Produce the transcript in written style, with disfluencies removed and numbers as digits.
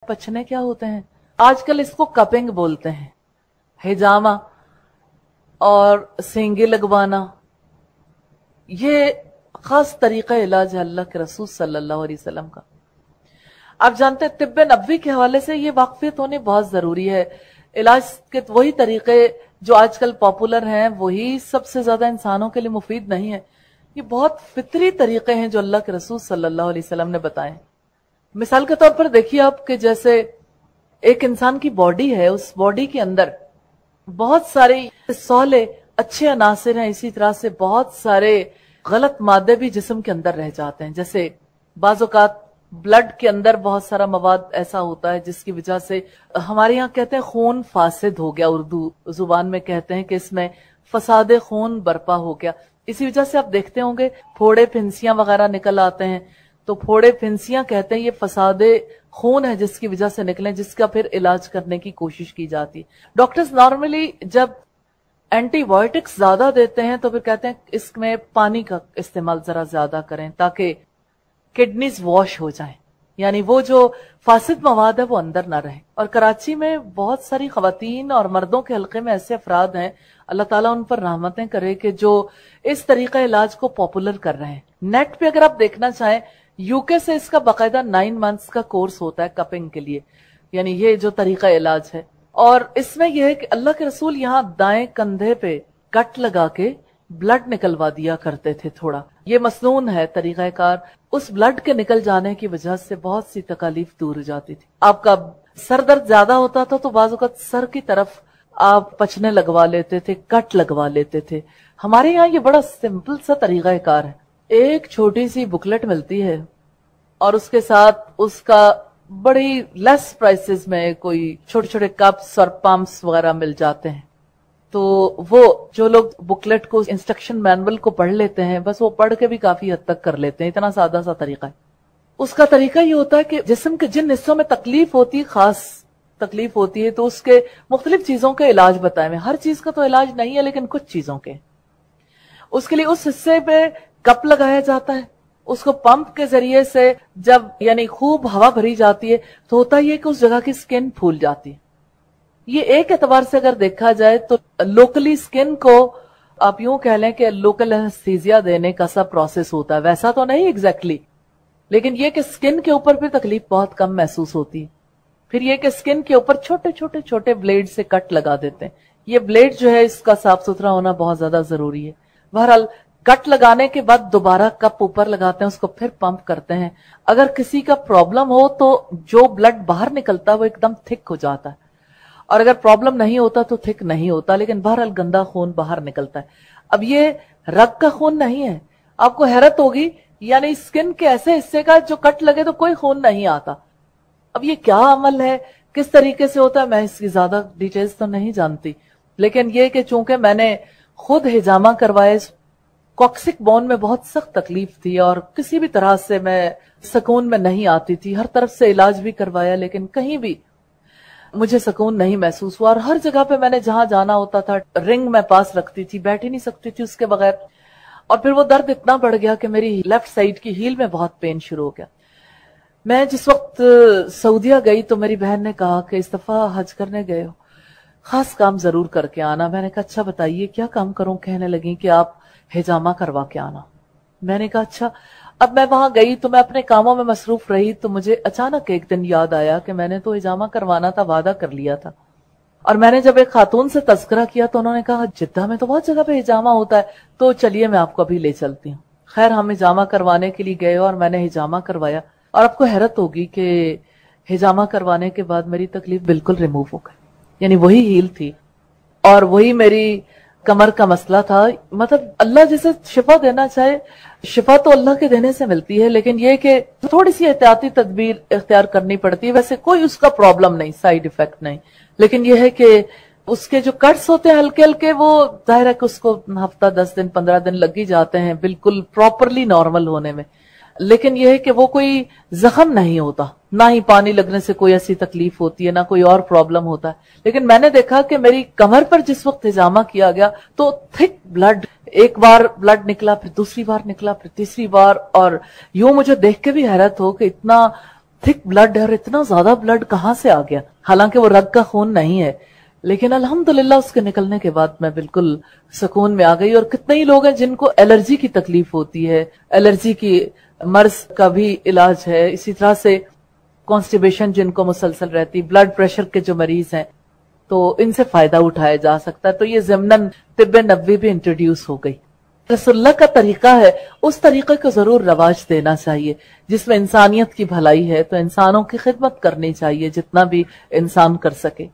पछने क्या होते हैं, आजकल इसको कपिंग बोलते हैं, हिजामा और सींगे लगवाना, ये खास तरीका इलाज है अल्लाह के रसूल सल्लल्लाहु अलैहि वसल्लम का। आप जानते हैं तिब्बे नबवी के हवाले से ये वाकफियत होनी बहुत जरूरी है। इलाज के वही तरीके जो आजकल पॉपुलर हैं वही सबसे ज्यादा इंसानों के लिए मुफीद नहीं है। ये बहुत फितरी तरीके हैं जो अल्लाह के रसूल सल्लल्लाहु अलैहि वसल्लम ने बताए। मिसाल के तौर पर देखिए आप कि जैसे एक इंसान की बॉडी है, उस बॉडी के अंदर बहुत सारे सौले अच्छे अनासिर हैं, इसी तरह से बहुत सारे गलत मादे भी जिस्म के अंदर रह जाते हैं। जैसे बाज़ औक़ात ब्लड के अंदर बहुत सारा मवाद ऐसा होता है जिसकी वजह से हमारे यहाँ कहते हैं खून फासिद हो गया, उर्दू जुबान में कहते हैं कि इसमें फसाद खून बर्पा हो गया। इसी वजह से आप देखते होंगे फोड़े फिंसियां वगैरह निकल आते हैं, तो फोड़े फिंसियां कहते हैं ये फसादे खून है जिसकी वजह से निकले, जिसका फिर इलाज करने की कोशिश की जाती है। डॉक्टर्स नॉर्मली जब एंटीबायोटिक्स ज्यादा देते हैं तो फिर कहते हैं इसमें पानी का इस्तेमाल जरा ज्यादा करें ताकि किडनीज वॉश हो जाएं, यानी वो जो फासिद मवाद है वो अंदर ना रहे। और कराची में बहुत सारी खवातीन और मर्दों के हल्के में ऐसे अफराद हैं, अल्लाह ताला उन पर रहमतें करे, कि जो इस तरीका इलाज को पॉपुलर कर रहे हैं। नेट पे अगर आप देखना चाहें, यूके से इसका बाकायदा 9 मंथ्स का कोर्स होता है कपिंग के लिए, यानी ये जो तरीका इलाज है। और इसमें यह है कि अल्लाह के रसूल यहाँ दाएं कंधे पे कट लगा के ब्लड निकलवा दिया करते थे थोड़ा। ये मसनून है तरीकाकार। उस ब्लड के निकल जाने की वजह से बहुत सी तकलीफ दूर हो जाती थी। आपका सर दर्द ज्यादा होता था तो बाज़ औक़ात सर की तरफ आप पचने लगवा लेते थे, कट लगवा लेते थे। हमारे यहाँ ये बड़ा सिंपल सा तरीकाकार है। एक छोटी सी बुकलेट मिलती है और उसके साथ उसका बड़ी लेस प्राइसेस में कोई छोटे छोटे कप्स और पंप्स वगैरह मिल जाते हैं। तो वो जो लोग बुकलेट को, इंस्ट्रक्शन मैनुअल को पढ़ लेते हैं, बस वो पढ़ के भी काफी हद तक कर लेते हैं। इतना सादा सा तरीका है। उसका तरीका ये होता है कि जिस्म के जिन हिस्सों में तकलीफ होती है, खास तकलीफ होती है, तो उसके मुख्तलिफ चीजों के इलाज बताए हुए। हर चीज का तो इलाज नहीं है लेकिन कुछ चीजों के। उसके लिए उस हिस्से पे कप लगाया जाता है, उसको पंप के जरिए से जब यानी खूब हवा भरी जाती है तो होता ही है कि उस जगह की स्किन फूल जाती है। ये एक एतबार से अगर देखा जाए तो लोकली स्किन को आप यूं कह लें कि लोकल एनेस्थीसिया देने का सा प्रोसेस होता है। वैसा तो नहीं एग्जैक्टली, लेकिन ये कि स्किन के ऊपर भी तकलीफ बहुत कम महसूस होती है। फिर ये कि स्किन के ऊपर छोटे छोटे छोटे ब्लेड से कट लगा देते हैं। ये ब्लेड जो है इसका साफ सुथरा होना बहुत ज्यादा जरूरी है। बहरहाल कट लगाने के बाद दोबारा कप ऊपर लगाते हैं, उसको फिर पंप करते हैं। अगर किसी का प्रॉब्लम हो तो जो ब्लड बाहर निकलता है वो एकदम थिक हो जाता है, और अगर प्रॉब्लम नहीं होता तो थिक नहीं होता, लेकिन बहरहाल गंदा खून बाहर निकलता है। अब ये रग का खून नहीं है। आपको हैरत होगी, यानी स्किन के ऐसे हिस्से का जो कट लगे तो कोई खून नहीं आता। अब ये क्या अमल है, किस तरीके से होता है, मैं इसकी ज्यादा डिटेल्स तो नहीं जानती, लेकिन ये कि चूंकि मैंने खुद हिजामा करवाए, कॉक्सिक बोन में बहुत सख्त तकलीफ थी और किसी भी तरह से मैं सुकून में नहीं आती थी। हर तरफ से इलाज भी करवाया लेकिन कहीं भी मुझे सुकून नहीं महसूस हुआ। और हर जगह पे मैंने जहां जाना होता था रिंग में पास रखती थी, बैठ ही नहीं सकती थी उसके बगैर। और फिर वो दर्द इतना बढ़ गया कि मेरी लेफ्ट साइड की हील में बहुत पेन शुरू हो गया। मैं जिस वक्त सऊदीया गई तो मेरी बहन ने कहा कि इस दफा हज करने गए हो, खास काम जरूर करके आना। मैंने कहा अच्छा बताइए क्या काम करूं। कहने लगी कि आप हिजामा करवा के आना। मैंने कहा अच्छा। अब मैं वहां गई तो मैं अपने कामों में मसरूफ रही, तो मुझे अचानक एक दिन याद आया कि मैंने तो हिजामा करवाना था, वादा कर लिया था। और मैंने जब एक खातून से तस्करा किया तो उन्होंने कहा जिद्दा में तो बहुत जगह पे हिजामा होता है, तो चलिए मैं आपको अभी ले चलती हूँ। खैर हम हिजामा करवाने के लिए गए और मैंने हिजामा करवाया। और आपको हैरत होगी कि हिजामा करवाने के बाद मेरी तकलीफ बिल्कुल रिमूव हो गई। यानी वही हील थी और वही मेरी कमर का मसला था। मतलब अल्लाह जैसे शिफा देना चाहे, शिफा तो अल्लाह के देने से मिलती है, लेकिन ये कि थोड़ी सी एहतियाती तदबीर इख्तियार करनी पड़ती है। वैसे कोई उसका प्रॉब्लम नहीं, साइड इफेक्ट नहीं, लेकिन यह है कि उसके जो कट्स होते हैं हल्के हल्के, वो जाहिर है कि उसको हफ्ता 10 दिन 15 दिन लग ही जाते हैं बिल्कुल प्रॉपरली नॉर्मल होने में। लेकिन यह है कि वो कोई जख्म नहीं होता, ना ही पानी लगने से कोई ऐसी तकलीफ होती है, ना कोई और प्रॉब्लम होता है। लेकिन मैंने देखा कि मेरी कमर पर जिस वक्त हिजामा किया गया तो थिक ब्लड, एक बार ब्लड निकला, फिर दूसरी बार निकला, फिर तीसरी बार, और यूं मुझे देख के भी हैरत हो कि इतना थिक ब्लड है और इतना ज्यादा ब्लड कहाँ से आ गया, हालांकि वो रग का खून नहीं है, लेकिन अल्हम्दुलिल्लाह उसके निकलने के बाद मैं बिल्कुल सुकून में आ गई। और कितने ही लोग हैं जिनको एलर्जी की तकलीफ होती है, एलर्जी की मर्ज का भी इलाज है, इसी तरह से कॉन्स्टिपेशन जिनको मुसलसल रहती, ब्लड प्रेशर के जो मरीज हैं, तो इनसे फायदा उठाया जा सकता है। तो ये ज़िम्नन तिब्ब नबवी भी इंट्रोड्यूस हो गई। रसूलुल्लाह का तरीका है, उस तरीके को जरूर रवाज देना चाहिए जिसमें इंसानियत की भलाई है, तो इंसानों की खिदमत करनी चाहिए जितना भी इंसान कर सके।